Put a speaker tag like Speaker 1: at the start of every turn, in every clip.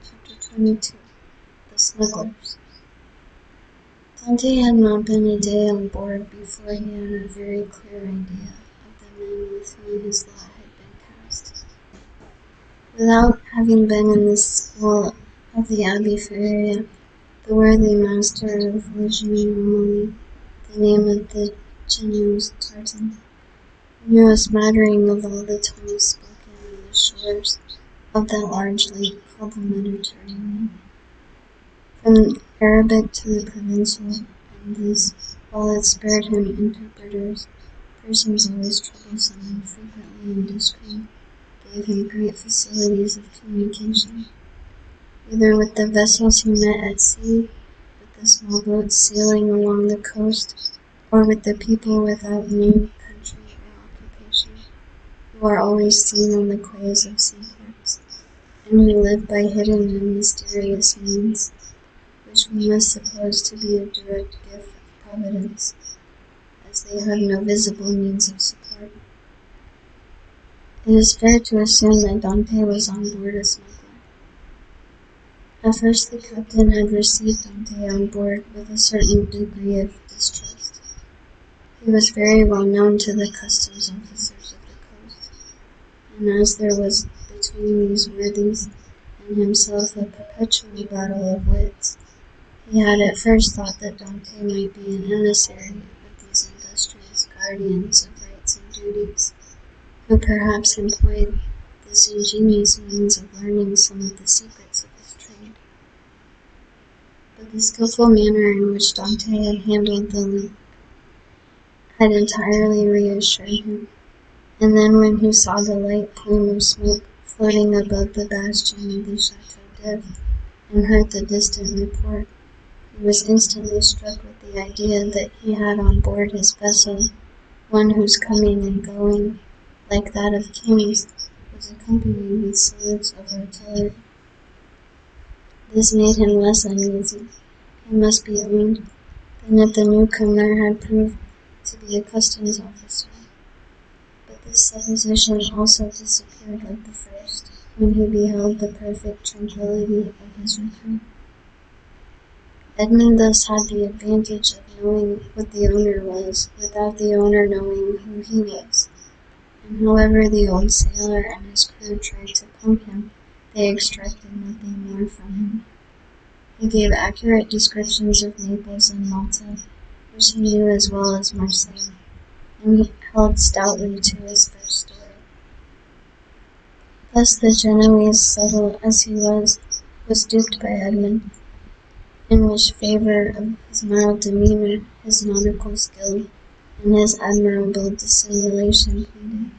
Speaker 1: Chapter 22. The Smugglers. Dante had not been a day on board before he had a very clear idea of the men with whom his lot had been cast. Without having been in the school of the Abbey Feria, the worthy master of Legio Romoli, the name of the Genoese Tartan, knew a smattering of all the tongues spoken on the shores of that large lake called the Mediterranean. From Arabic to the provincial, and this, while it spared him interpreters, persons always troublesome and frequently indiscreet, gave him great facilities of communication, either with the vessels he met at sea, with the small boats sailing along the coast, or with the people without name, country, or occupation, who are always seen on the quays of seaports, and who live by hidden and mysterious means, which we must suppose to be a direct gift of Providence, as they have no visible means of support. It is fair to assume that Dante was on board a smuggler. At first the captain had received Dante on board with a certain degree of distrust. He was very well known to the customs officers of the coast, and as there was between these worthies and himself a perpetual battle of wits, he had at first thought that Dante might be an emissary of these industrious guardians of rights and duties, who perhaps employed this ingenious means of learning some of the secrets of his trade. But the skillful manner in which Dante had handled the leak had entirely reassured him, and then when he saw the light plume of smoke floating above the bastion of the Chateau d'If, and heard the distant report, he was instantly struck with the idea that he had on board his vessel one whose coming and going, like that of kings, was accompanied with salutes of artillery. This made him less uneasy, it must be owned, than if the newcomer had proved to be a customs officer. But this supposition also disappeared like the first, when he beheld the perfect tranquillity of his recruit. Edmund thus had the advantage of knowing what the owner was, without the owner knowing who he was, and however the old sailor and his crew tried to pump him, they extracted nothing more from him. He gave accurate descriptions of Naples and Malta, which he knew as well as Marseille, and he held stoutly to his first story. Thus the Genoese, subtle as he was duped by Edmund, in which favor of his mild demeanor, his nautical skill, and his admirable dissimulation pleaded.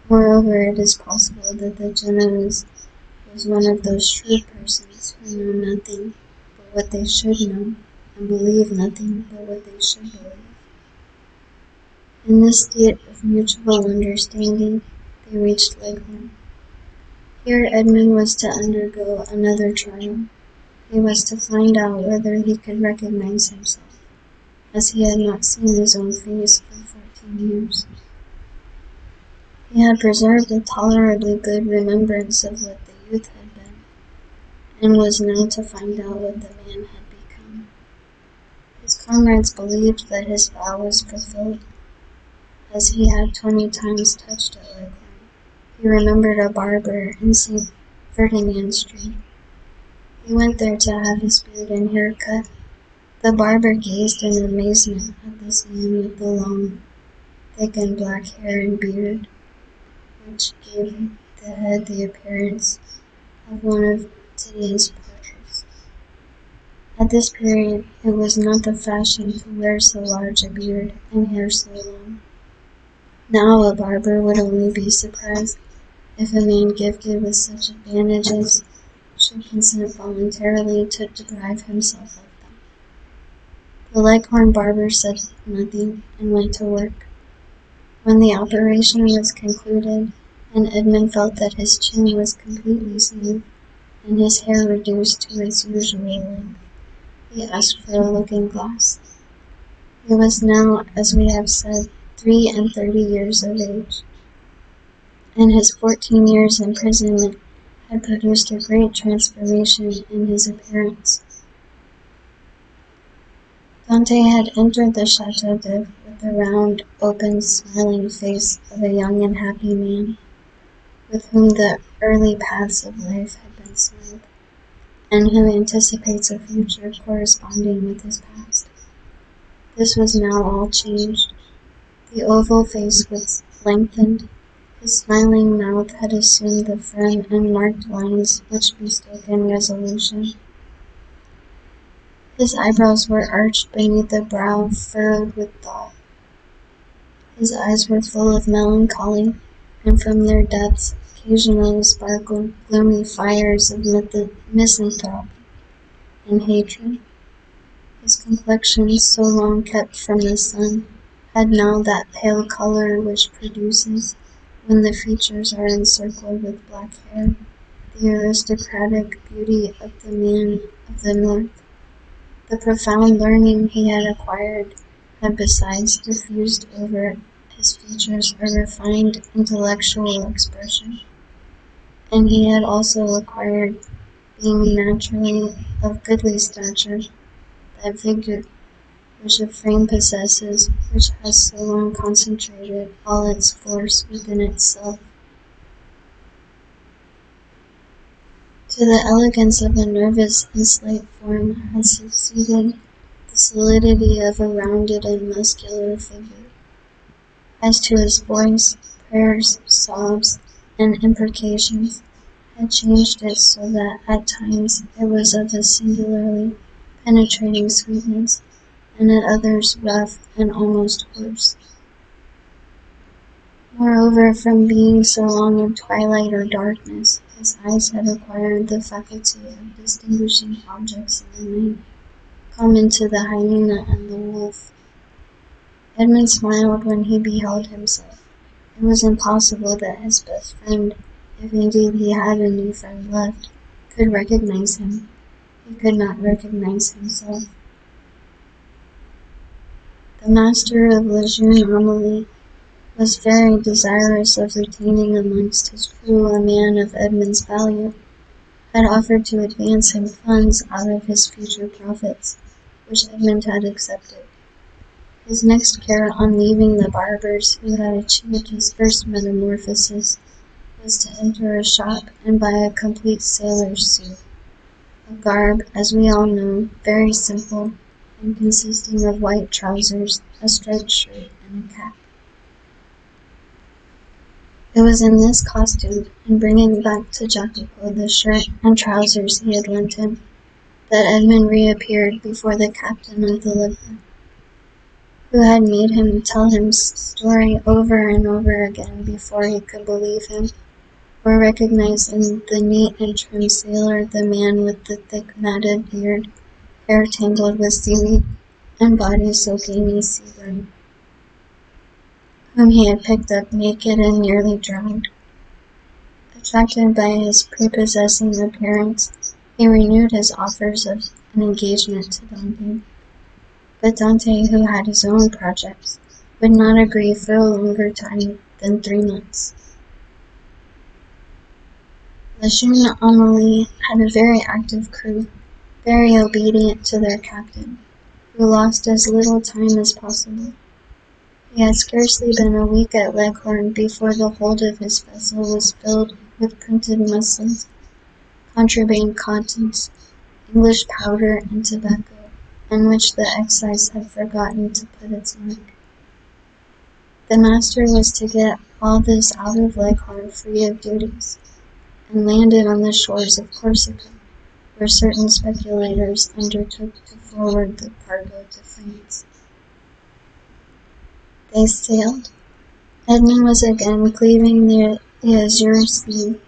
Speaker 1: Moreover, it is possible that the Genoese was one of those shrewd persons who know nothing but what they should know, and believe nothing but what they should believe. In this state of mutual understanding, they reached Leghorn. Here Edmund was to undergo another trial. He was to find out whether he could recognize himself, as he had not seen his own face for 14 years. He had preserved a tolerably good remembrance of what the youth had been, and was now to find out what the man had become. His comrades believed that his vow was fulfilled, as he had 20 times touched at Leghorn. He remembered a barber in St. Ferdinand Street. He went there to have his beard and hair cut. The barber gazed in amazement at this man with the long, thick and black hair and beard, which gave the head the appearance of one of today's portraits. At this period, it was not the fashion to wear so large a beard and hair so long. Now a barber would only be surprised if a man gifted with such advantages should consent voluntarily to deprive himself of them. The Leghorn barber said nothing and went to work. When the operation was concluded, and Edmund felt that his chin was completely smooth, and his hair reduced to its usual length, he asked for a looking-glass. He was now, as we have said, 33 years of age, and his 14 years' imprisonment had produced a great transformation in his appearance. Dante had entered the Chateau d'If with the round, open, smiling face of a young and happy man, with whom the early paths of life had been smooth, and who anticipates a future corresponding with his past. This was now all changed. The oval face was lengthened. His smiling mouth had assumed the firm and marked lines which betoken resolution. His eyebrows were arched beneath a brow furrowed with thought. His eyes were full of melancholy, and from their depths occasionally sparkled gloomy fires of misanthropy and hatred. His complexion, so long kept from the sun, had now that pale color which produces, when the features are encircled with black hair, the aristocratic beauty of the man of the north. The profound learning he had acquired had besides diffused over his features a refined intellectual expression, and he had also acquired, being naturally of goodly stature, that vigor which a frame possesses, which has so long concentrated all its force within itself. To the elegance of a nervous and slight form had succeeded the solidity of a rounded and muscular figure. As to his voice, prayers, sobs, and imprecations had changed it so that at times it was of a singularly penetrating sweetness, and at others rough and almost hoarse. Moreover, from being so long in twilight or darkness, his eyes had acquired the faculty of distinguishing objects in the night, common to the hyena and the wolf. Edmund smiled when he beheld himself. It was impossible that his best friend, if indeed he had a new friend left, could recognize him. He could not recognize himself. The master of Lejeune Amelie was very desirous of retaining amongst his crew a man of Edmund's value, had offered to advance him funds out of his future profits, which Edmund had accepted. His next care on leaving the barbers who had achieved his first metamorphosis was to enter a shop and buy a complete sailor's suit, a garb, as we all know, very simple, and consisting of white trousers, a striped shirt, and a cap. It was in this costume, and bringing back to Jacopo the shirt and trousers he had lent him, that Edmund reappeared before the captain of the Libra, who had made him tell his story over and over again before he could believe him, or recognize in the neat and trim sailor the man with the thick matted beard, hair tangled with seaweed, and body soaking in sea brine, whom he had picked up naked and nearly drowned. Attracted by his prepossessing appearance, he renewed his offers of an engagement to Dante. But Dante, who had his own projects, would not agree for a longer time than 3 months. Lejeune Amelie had a very active crew, very obedient to their captain, who lost as little time as possible. He had scarcely been a week at Leghorn before the hold of his vessel was filled with printed muslins, contraband cottons, English powder, and tobacco, on which the excise had forgotten to put its mark. The master was to get all this out of Leghorn free of duties, and landed on the shores of Corsica, where certain speculators undertook to forward the cargo to France. They sailed. Edmund was again cleaving the azure sea,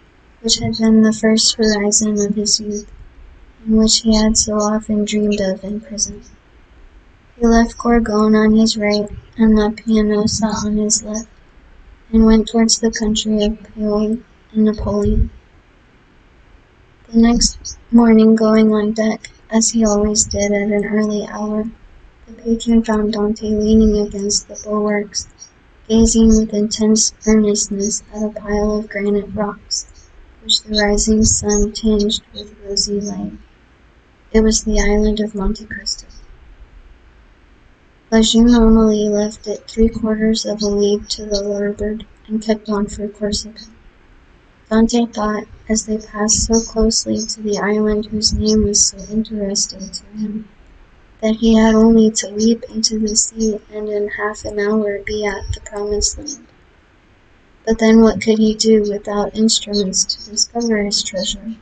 Speaker 1: which had been the first horizon of his youth, and which he had so often dreamed of in prison. He left Gorgone on his right and La Pianosa on his left, and went towards the country of Paoli and Napoleon. The next morning, going on deck, as he always did at an early hour, the patron found Dante leaning against the bulwarks, gazing with intense earnestness at a pile of granite rocks, which the rising sun tinged with rosy light. It was the island of Monte Cristo. La June normally left it 3/4 of a league to the larboard and kept on for Corsica. Dante thought, as they passed so closely to the island whose name was so interesting to him, that he had only to leap into the sea and in half an hour be at the promised land. But then what could he do without instruments to discover his treasure,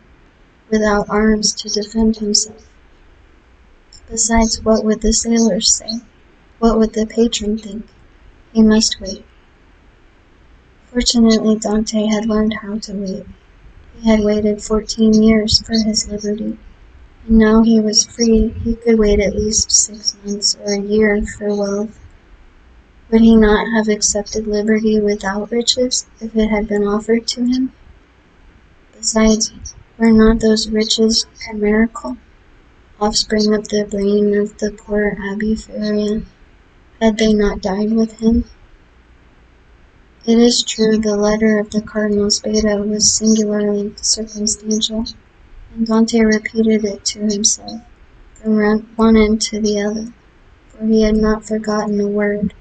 Speaker 1: without arms to defend himself? Besides, what would the sailors say? What would the patron think? He must wait. Fortunately, Dante had learned how to wait. He had waited 14 years for his liberty, and now he was free. He could wait at least 6 months or a year for wealth. Would he not have accepted liberty without riches if it had been offered to him? Besides, were not those riches chimerical, offspring of the brain of the poor Abbé Faria? Had they not died with him? It is true the letter of the Cardinal Spada was singularly circumstantial, and Dante repeated it to himself from one end to the other, for he had not forgotten a word.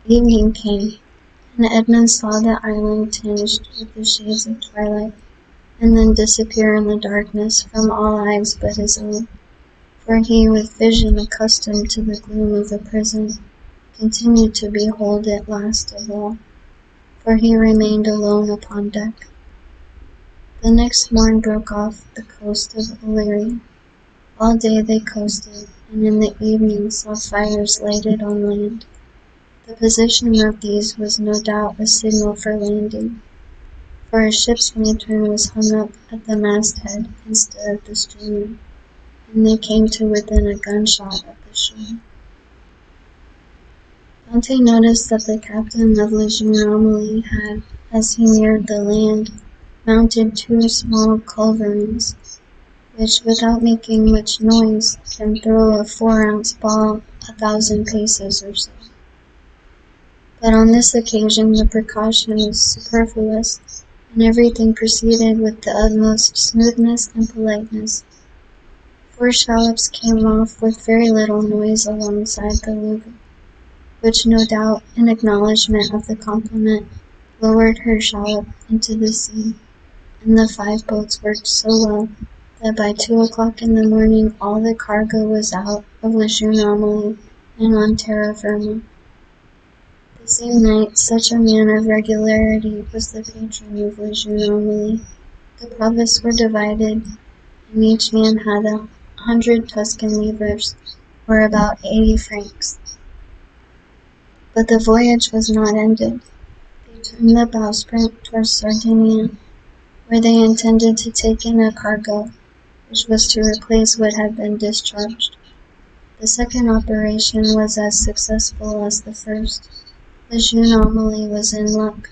Speaker 1: Evening came, and Edmund saw the island tinged with the shades of twilight, and then disappear in the darkness from all eyes but his own, for he, with vision accustomed to the gloom of a prison, continued to behold it last of all, for he remained alone upon deck. The next morn broke off the coast of Illyria. All day they coasted, and in the evening saw fires lighted on land. The position of these was no doubt a signal for landing, for a ship's lantern was hung up at the masthead instead of the streamer, and they came to within a gunshot of the shore. Dante noticed that the captain of La June had, as he neared the land, mounted 2 small culverins, which, without making much noise, can throw a 4-ounce ball 1,000 paces or so. But on this occasion the precaution was superfluous, and everything proceeded with the utmost smoothness and politeness. 4 shallops came off with very little noise alongside the Luga, which no doubt, in acknowledgment of the compliment, lowered her shallop into the sea, and the 5 boats worked so well that by 2 o'clock in the morning all the cargo was out of La June and on terra firma. The same night, such a man of regularity was the patron of La June. The provists were divided, and each man had 100 Tuscan livres, or about 80 francs. But the voyage was not ended. They turned the bowsprit towards Sardinia, where they intended to take in a cargo, which was to replace what had been discharged. The second operation was as successful as the first. The June was in luck.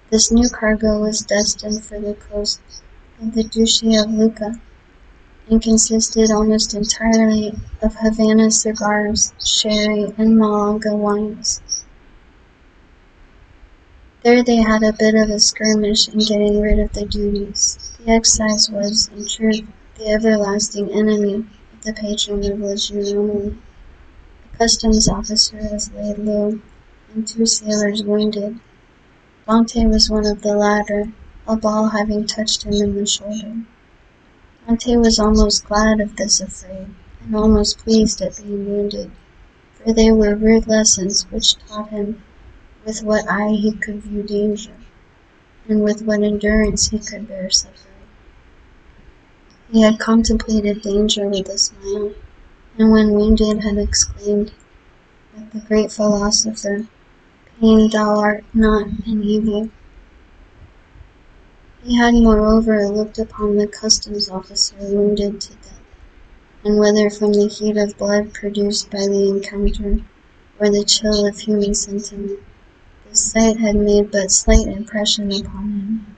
Speaker 1: This new cargo was destined for the coast of the Duchy of Lucca, and consisted almost entirely of Havana cigars, sherry, and Malaga wines. There they had a bit of a skirmish in getting rid of the duties. The excise was, in truth, the everlasting enemy of the patron of La June. The customs officer was laid low, and 2 sailors wounded. Dante was one of the latter, a ball having touched him in the shoulder. Dante was almost glad of this affray, and almost pleased at being wounded, for they were rude lessons which taught him with what eye he could view danger, and with what endurance he could bear suffering. He had contemplated danger with a smile, and when wounded had exclaimed, like the great philosopher, "Pain, thou art not an evil." He had moreover looked upon the customs officer wounded to death, and whether from the heat of blood produced by the encounter, or the chill of human sentiment, this sight had made but slight impression upon him.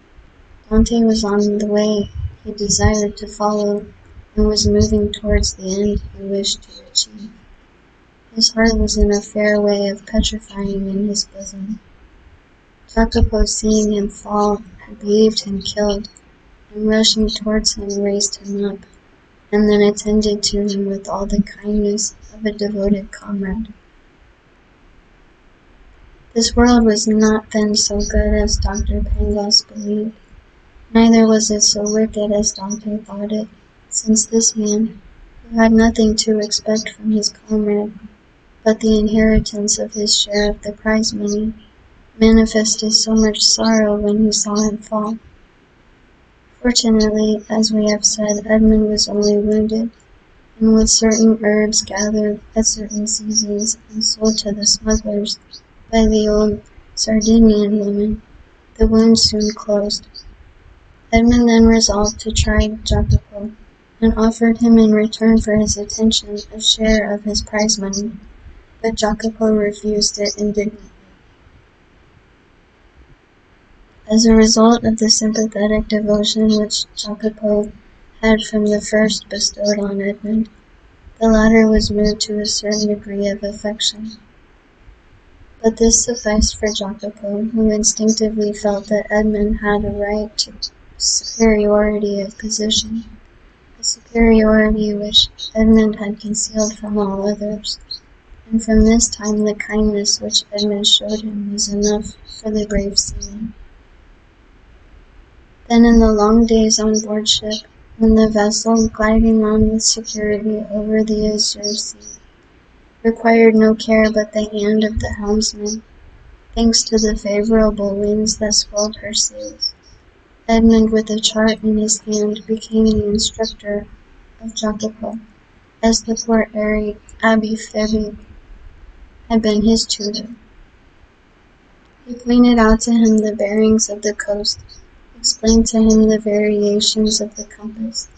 Speaker 1: Dante was on the way he desired to follow, and was moving towards the end he wished to achieve. His heart was in a fair way of petrifying in his bosom. Jacopo, seeing him fall, had believed him killed, and rushing towards him raised him up, and then attended to him with all the kindness of a devoted comrade. This world was not then so good as Dr. Pangloss believed, neither was it so wicked as Dante thought it, since this man, who had nothing to expect from his comrade but the inheritance of his share of the prize money, manifested so much sorrow when he saw him fall. Fortunately, as we have said, Edmund was only wounded, and with certain herbs gathered at certain seasons and sold to the smugglers by the old Sardinian woman, the wound soon closed. Edmund then resolved to try Jacopo, and offered him in return for his attention a share of his prize money, but Jacopo refused it indignantly. As a result of the sympathetic devotion which Jacopo had from the first bestowed on Edmund, the latter was moved to a certain degree of affection. But this sufficed for Jacopo, who instinctively felt that Edmund had a right to superiority of position, a superiority which Edmund had concealed from all others, and from this time the kindness which Edmund showed him was enough for the brave seaman. Then in the long days on board ship, when the vessel, gliding on with security over the azure sea, required no care but the hand of the helmsman, thanks to the favorable winds that swelled her sails, Edmund, with a chart in his hand, became the instructor of Jacopo, as the poor Abbe Febbi had been his tutor. He pointed out to him the bearings of the coast, explained to him the variations of the compass,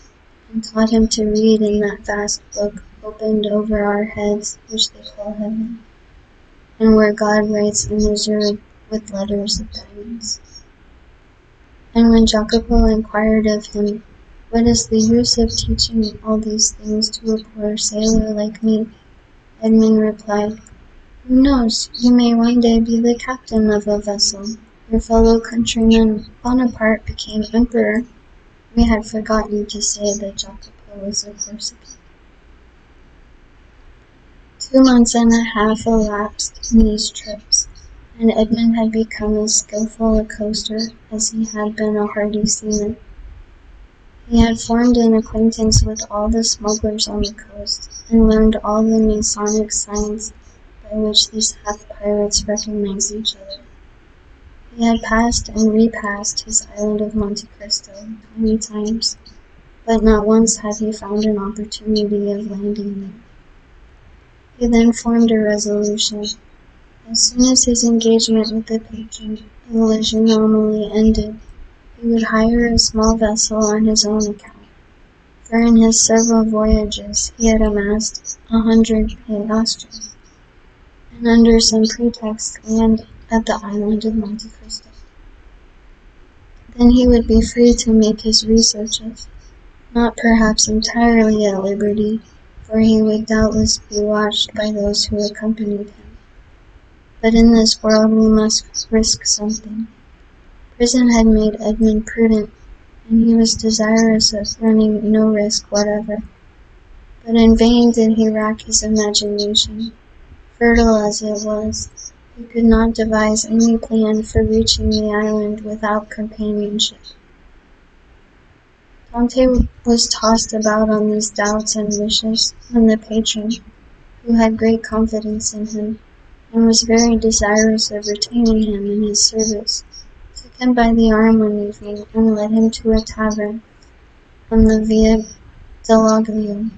Speaker 1: and taught him to read in that vast book opened over our heads which they call heaven, and where God writes in azure with letters of diamonds. And when Jacopo inquired of him, "What is the use of teaching all these things to a poor sailor like me?" Edmund replied, "Who knows, you may one day be the captain of a vessel. Your fellow countryman Bonaparte became emperor." We had forgotten to say that Jacopo was a Corsican. 2 months and a half elapsed in these trips, and Edmund had become as skilful a coaster as he had been a hardy seaman. He had formed an acquaintance with all the smugglers on the coast, and learned all the Masonic signs by which these half-pirates recognized each other. He had passed and repassed his island of Monte Cristo 20 times, but not once had he found an opportunity of landing there. He then formed a resolution. As soon as his engagement with the patron of the Legion nominally ended, he would hire a small vessel on his own account, for in his several voyages he had amassed 100 piastres, and under some pretext land at the island of Monte Cristo. Then he would be free to make his researches, not perhaps entirely at liberty, for he would doubtless be watched by those who accompanied him. But in this world we must risk something. Prison had made Edmund prudent, and he was desirous of running no risk whatever. But in vain did he rack his imagination. Fertile as it was, he could not devise any plan for reaching the island without companionship. Dante was tossed about on these doubts and wishes when the patron, who had great confidence in him, and was very desirous of retaining him in his service, took him by the arm one evening and led him to a tavern on the Via dell'Aglio,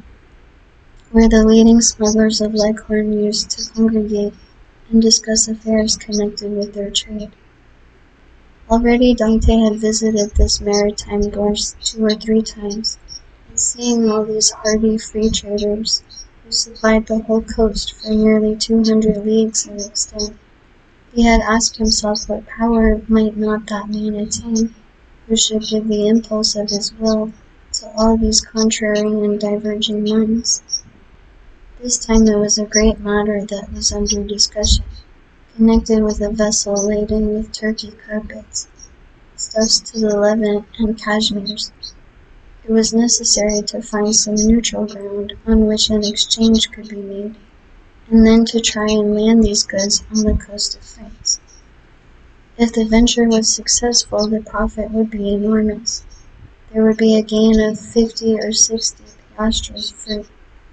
Speaker 1: where the leading smugglers of Leghorn used to congregate and discuss affairs connected with their trade. Already Dante had visited this maritime bourse 2 or 3 times, and seeing all these hardy free traders, who supplied the whole coast for nearly 200 leagues in extent, he had asked himself what power might not that man attain, who should give the impulse of his will to all these contrary and diverging minds. This time it was a great matter that was under discussion, connected with a vessel laden with Turkey carpets. stuffs to the Levant, and cashmeres. It was necessary to find some neutral ground on which an exchange could be made, and then to try and land these goods on the coast of France. If the venture was successful, the profit would be enormous. There would be a gain of 50 or 60 piastres for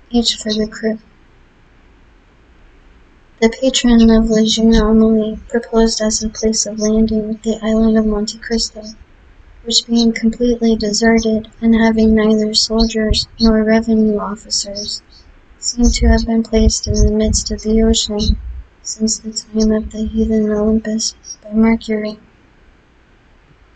Speaker 1: each for the crew. The patron of La Jeune Amélie proposed as a place of landing the island of Monte Cristo, which being completely deserted and having neither soldiers nor revenue officers, seemed to have been placed in the midst of the ocean since the time of the heathen Olympus by Mercury.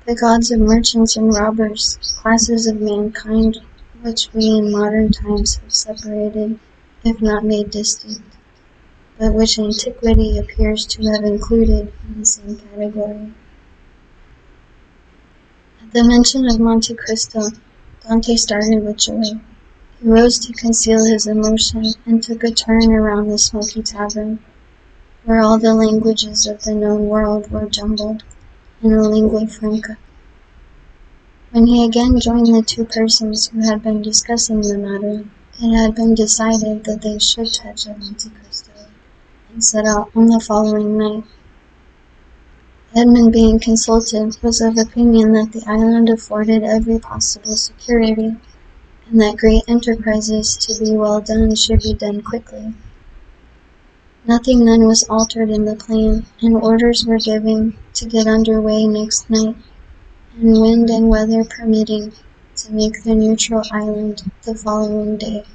Speaker 1: The gods of merchants and robbers, classes of mankind which we in modern times have separated, if not made distinct, but which antiquity appears to have included in the same category. At the mention of Monte Cristo, Dante started with joy. He rose to conceal his emotion and took a turn around the smoky tavern, where all the languages of the known world were jumbled in a lingua franca. When he again joined the two persons who had been discussing the matter, it had been decided that they should touch at Monte Cristo and set out on the following night. Edmund, being consulted, was of opinion that the island afforded every possible security, and that great enterprises to be well done should be done quickly. Nothing then was altered in the plan, and orders were given to get under way next night, and wind and weather permitting, to make the neutral island the following day.